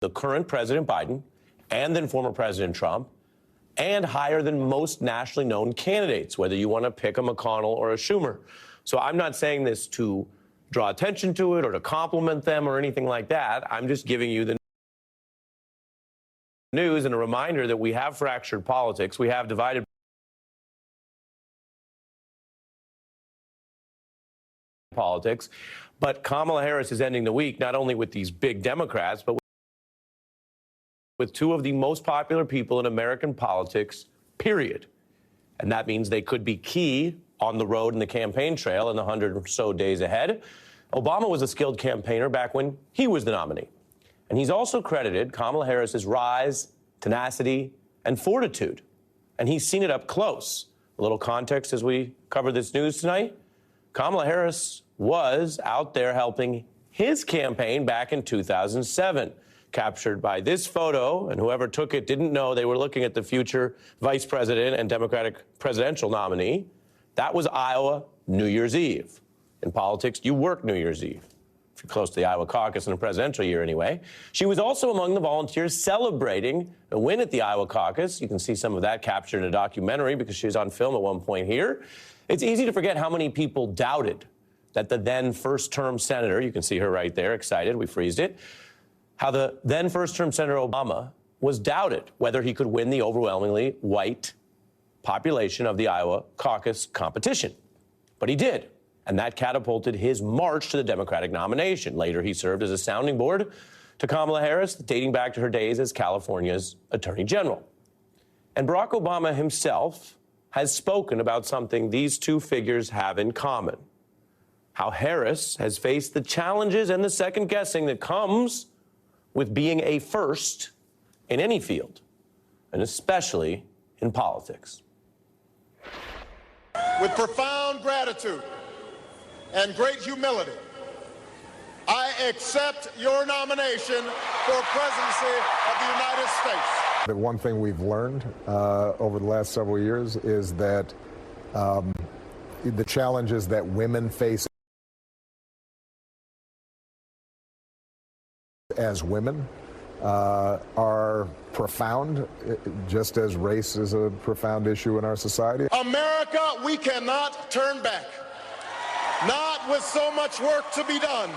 the current President Biden and then former President Trump, and higher than most nationally known candidates, whether you want to pick a McConnell or a Schumer. So I'm not saying this to draw attention to it or to compliment them or anything like that. I'm just giving you the news and a reminder that we have fractured politics. We have divided politics. But Kamala Harris is ending the week not only with these big Democrats, but with two of the most popular people in American politics, period. And that means they could be key on the road in the campaign trail in the 100 or so days ahead. Obama was a skilled campaigner back when he was the nominee. And he's also credited Kamala Harris's rise, tenacity, and fortitude. And he's seen it up close. A little context as we cover this news tonight. Kamala Harris was out there helping his campaign back in 2007, captured by this photo, and whoever took it didn't know they were looking at the future vice president and Democratic presidential nominee. That was Iowa, New Year's Eve. In politics, you work New Year's Eve, if you're close to the Iowa caucus in a presidential year anyway. She was also among the volunteers celebrating a win at the Iowa caucus. You can see some of that captured in a documentary because she was on film at one point here. It's easy to forget how many people doubted that the then first-term senator, you can see her right there, excited, we freezed it, how the then first-term Senator Obama was doubted whether he could win the overwhelmingly white population of the Iowa caucus competition. But he did, and that catapulted his march to the Democratic nomination. Later, he served as a sounding board to Kamala Harris, dating back to her days as California's Attorney General. And Barack Obama himself has spoken about something these two figures have in common. How Harris has faced the challenges and the second-guessing that comes with being a first in any field, and especially in politics. With profound gratitude and great humility, I accept your nomination for presidency of the United States. The one thing we've learned over the last several years is that the challenges that women face as women are profound, just as race is a profound issue in our society. America, we cannot turn back. Not with so much work to be done,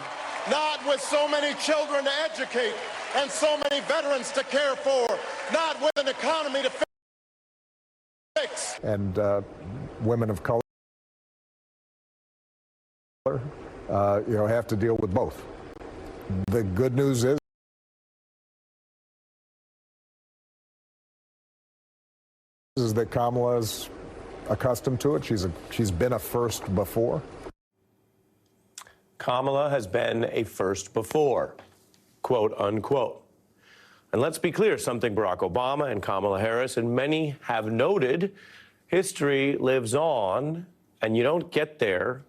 not with so many children to educate and so many veterans to care for, not with an economy to fix. And women of color, have to deal with both. The good news is that Kamala's accustomed to it. She's been a first before. Kamala has been a first before, quote unquote. And let's be clear, something Barack Obama and Kamala Harris and many have noted, history lives on, and you don't get there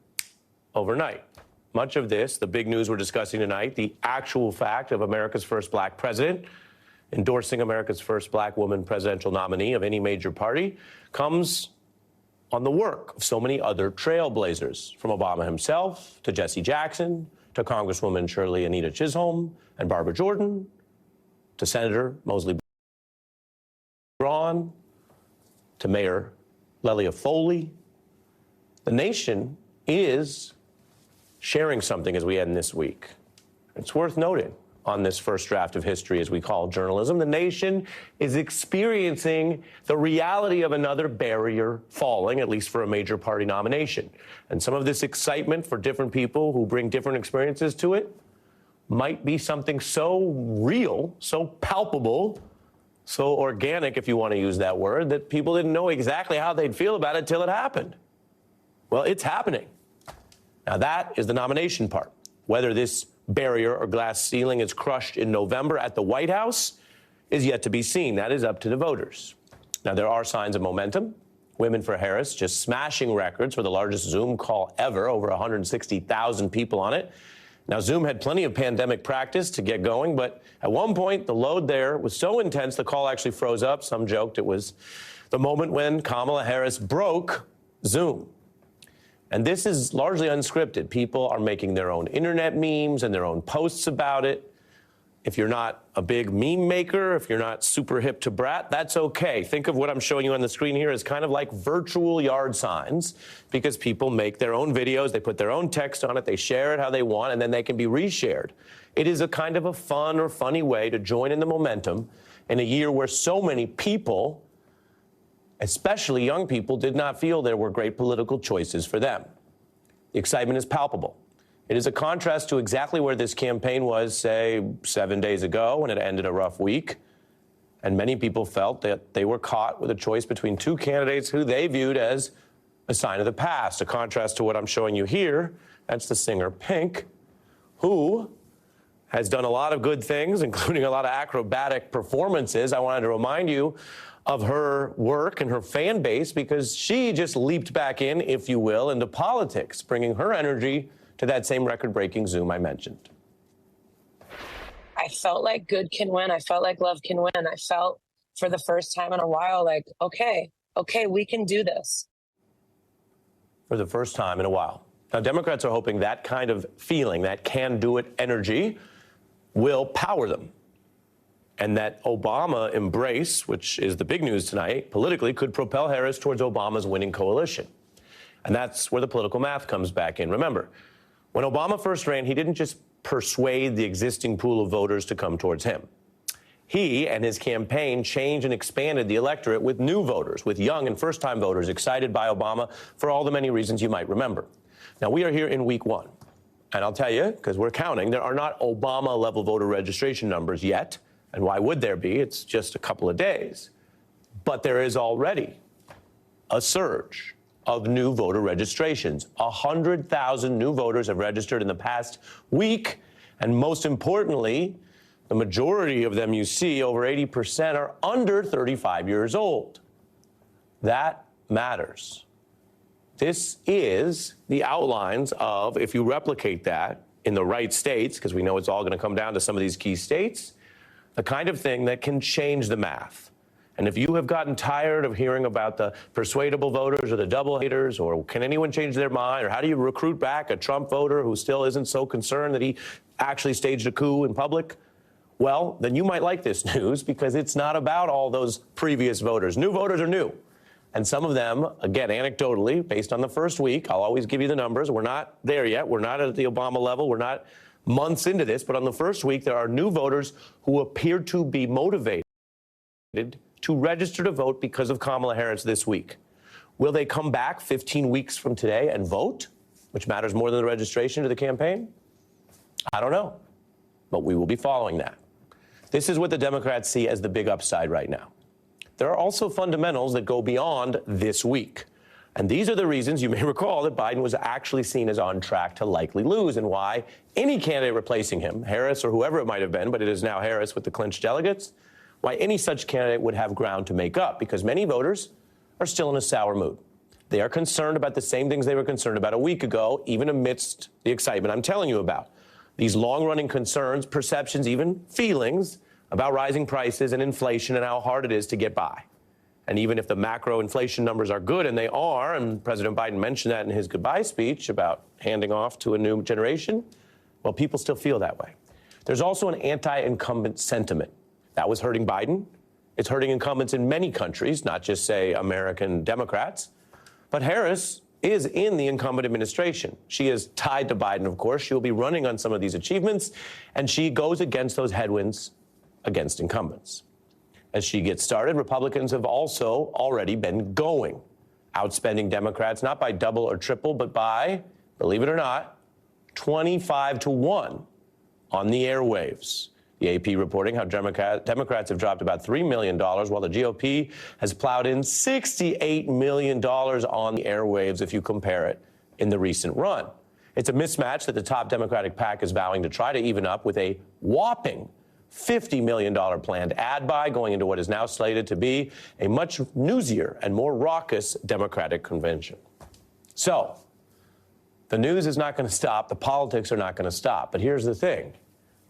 overnight. Much of this, the big news we're discussing tonight, the actual fact of America's first black president endorsing America's first black woman presidential nominee of any major party, comes on the work of so many other trailblazers, from Obama himself to Jesse Jackson to Congresswoman Shirley Anita Chisholm and Barbara Jordan to Senator Mosley Braun to Mayor Lelia Foley. The nation is sharing something as we end this week. It's worth noting on this first draft of history, as we call journalism. The nation is experiencing the reality of another barrier falling, at least for a major party nomination. And some of this excitement for different people who bring different experiences to it might be something so real, so palpable, so organic, if you want to use that word, that people didn't know exactly how they'd feel about it till it happened. Well, it's happening. Now, that is the nomination part. Whether this barrier or glass ceiling is crushed in November at the White House is yet to be seen. That is up to the voters. Now, there are signs of momentum. Women for Harris just smashing records for the largest Zoom call ever, over 160,000 people on it. Now, Zoom had plenty of pandemic practice to get going, but at one point, the load there was so intense, the call actually froze up. Some joked it was the moment when Kamala Harris broke Zoom. And this is largely unscripted. People are making their own internet memes and their own posts about it. If you're not a big meme maker, if you're not super hip to brat, that's okay. Think of what I'm showing you on the screen here as kind of like virtual yard signs, because people make their own videos, they put their own text on it, they share it how they want, and then they can be reshared. It is a kind of a fun or funny way to join in the momentum in a year where so many people, especially young people, did not feel there were great political choices for them. The excitement is palpable. It is a contrast to exactly where this campaign was, say, 7 days ago when it ended a rough week. And many people felt that they were caught with a choice between two candidates who they viewed as a sign of the past. A contrast to what I'm showing you here. That's the singer Pink, who has done a lot of good things, including a lot of acrobatic performances. I wanted to remind you of her work and her fan base because she just leaped back in, if you will, into politics, bringing her energy to that same record-breaking Zoom I mentioned. I felt like good can win. I felt like love can win. I felt for the first time in a while like, okay, we can do this. For the first time in a while. Now, Democrats are hoping that kind of feeling, that can-do-it energy, will power them. And that Obama embrace, which is the big news tonight, politically could propel Harris towards Obama's winning coalition. And that's where the political math comes back in. Remember, when Obama first ran, he didn't just persuade the existing pool of voters to come towards him. He and his campaign changed and expanded the electorate with new voters, with young and first-time voters excited by Obama for all the many reasons you might remember. Now, we are here in week one. And I'll tell you, because we're counting, there are not Obama-level voter registration numbers yet. And why would there be? It's just a couple of days. But there is already a surge of new voter registrations. 100,000 new voters have registered in the past week. And most importantly, the majority of them you see, over 80%, are under 35 years old. That matters. This is the outlines of, if you replicate that in the right states, because we know it's all going to come down to some of these key states, the kind of thing that can change the math. And if you have gotten tired of hearing about the persuadable voters or the double haters, or can anyone change their mind, or how do you recruit back a Trump voter who still isn't so concerned that he actually staged a coup in public, well, then you might like this news, because it's not about all those previous voters. New voters are new. And some of them, again, anecdotally, based on the first week, I'll always give you the numbers. We're not there yet. We're not at the Obama level. We're not months into this. But on the first week, there are new voters who appear to be motivated to register to vote because of Kamala Harris this week. Will they come back 15 weeks from today and vote, which matters more than the registration to the campaign? I don't know, but we will be following that. This is what the Democrats see as the big upside right now. There are also fundamentals that go beyond this week. And these are the reasons you may recall that Biden was actually seen as on track to likely lose, and why any candidate replacing him, Harris or whoever it might have been, but it is now Harris with the clinched delegates, why any such candidate would have ground to make up, because many voters are still in a sour mood. They are concerned about the same things they were concerned about a week ago, even amidst the excitement I'm telling you about. These long-running concerns, perceptions, even feelings about rising prices and inflation and how hard it is to get by. And even if the macro inflation numbers are good, and they are, and President Biden mentioned that in his goodbye speech about handing off to a new generation, well, people still feel that way. There's also an anti-incumbent sentiment. That was hurting Biden. It's hurting incumbents in many countries, not just, say, American Democrats. But Harris is in the incumbent administration. She is tied to Biden, of course. She will be running on some of these achievements, and she goes against those headwinds against incumbents. As she gets started, Republicans have also already been going, outspending Democrats, not by double or triple, but by, believe it or not, 25-1 on the airwaves. The AP reporting how Democrats have dropped about $3 million, while the GOP has plowed in $68 million on the airwaves, if you compare it, in the recent run. It's a mismatch that the top Democratic PAC is vowing to try to even up with a whopping $50 million planned ad buy going into what is now slated to be a much newsier and more raucous Democratic convention. So, the news is not going to stop. The politics are not going to stop. But here's the thing.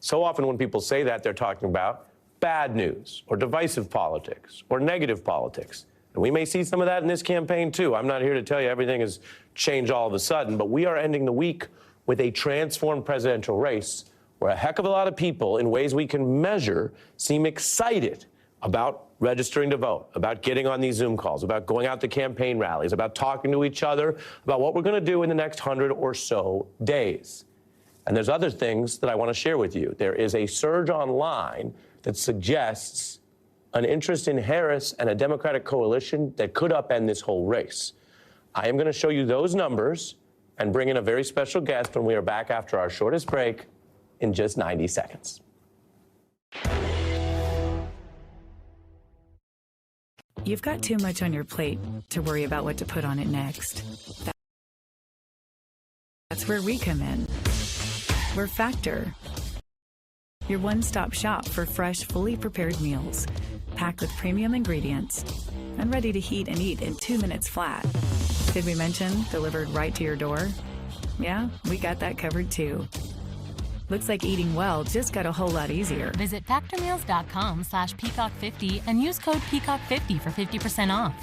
So often when people say that, they're talking about bad news or divisive politics or negative politics. And we may see some of that in this campaign, too. I'm not here to tell you everything has changed all of a sudden, but we are ending the week with a transformed presidential race where a heck of a lot of people, in ways we can measure, seem excited about registering to vote, about getting on these Zoom calls, about going out to campaign rallies, about talking to each other, about what we're going to do in the next 100 or so days. And there's other things that I want to share with you. There is a surge online that suggests an interest in Harris and a Democratic coalition that could upend this whole race. I am going to show you those numbers and bring in a very special guest when we are back after our shortest break in just 90 seconds. You've got too much on your plate to worry about what to put on it next. That's where we come in. We're Factor, your one-stop shop for fresh, fully prepared meals, packed with premium ingredients and ready to heat and eat in 2 minutes flat. Did we mention delivered right to your door? Yeah, we got that covered too. Looks like eating well just got a whole lot easier. Visit factormeals.com/peacock50 and use code peacock50 for 50% off.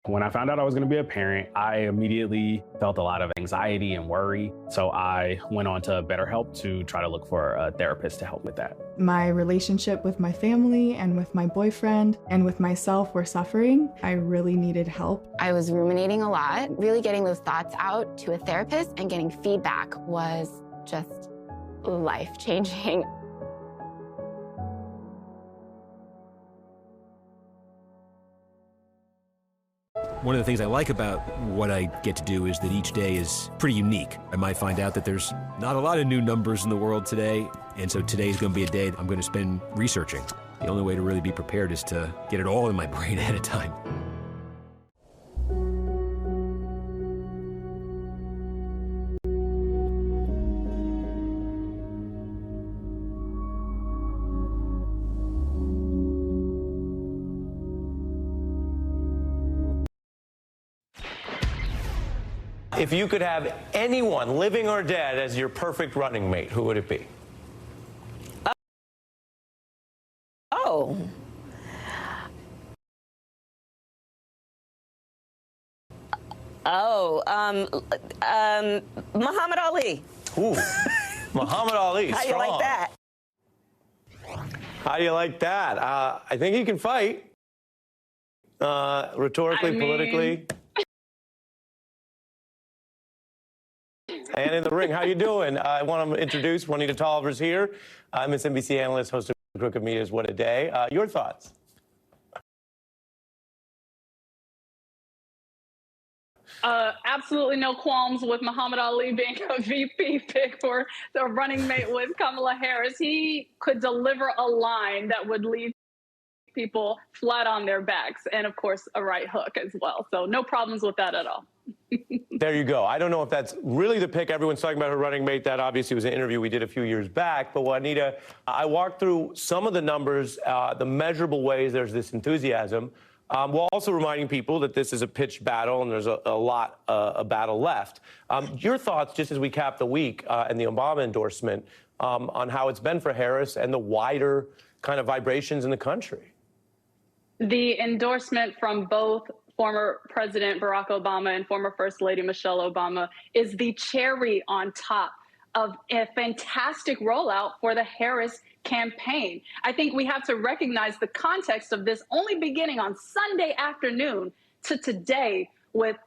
When I found out I was going to be a parent, I immediately felt a lot of anxiety and worry. So I went on to BetterHelp to try to look for a therapist to help with that. My relationship with my family and with my boyfriend and with myself were suffering. I really needed help. I was ruminating a lot. Really getting those thoughts out to a therapist and getting feedback was just life-changing. One of the things I like about what I get to do is that each day is pretty unique. I might find out that there's not a lot of new numbers in the world today, and so today's going to be a day that I'm going to spend researching. The only way to really be prepared is to get it all in my brain ahead of time. If you could have anyone, living or dead, as your perfect running mate, who would it be? Muhammad Ali. Ooh, Muhammad Ali. How you like that? How do you like that? I think he can fight. Rhetorically, politically. And in the ring, how you doing? I want to introduce Juanita Tolliver's here. MSNBC analyst, host of Crooked Media's What a Day. Your thoughts? Absolutely no qualms with Muhammad Ali being a VP pick for the running mate with Kamala Harris. He could deliver a line that would leave people flat on their backs, and of course a right hook as well. So no problems with that at all. There you go. I don't know if that's really the pick. Everyone's talking about her running mate. That obviously was an interview we did a few years back. But Juanita, I walked through some of the numbers, the measurable ways there's this enthusiasm, while also reminding people that this is a pitched battle and there's a lot of battle left. Your thoughts, just as we cap the week and the Obama endorsement, on how it's been for Harris and the wider kind of vibrations in the country? The endorsement from both former President Barack Obama and former First Lady Michelle Obama is the cherry on top of a fantastic rollout for the Harris campaign. I think we have to recognize the context of this only beginning on Sunday afternoon to today, with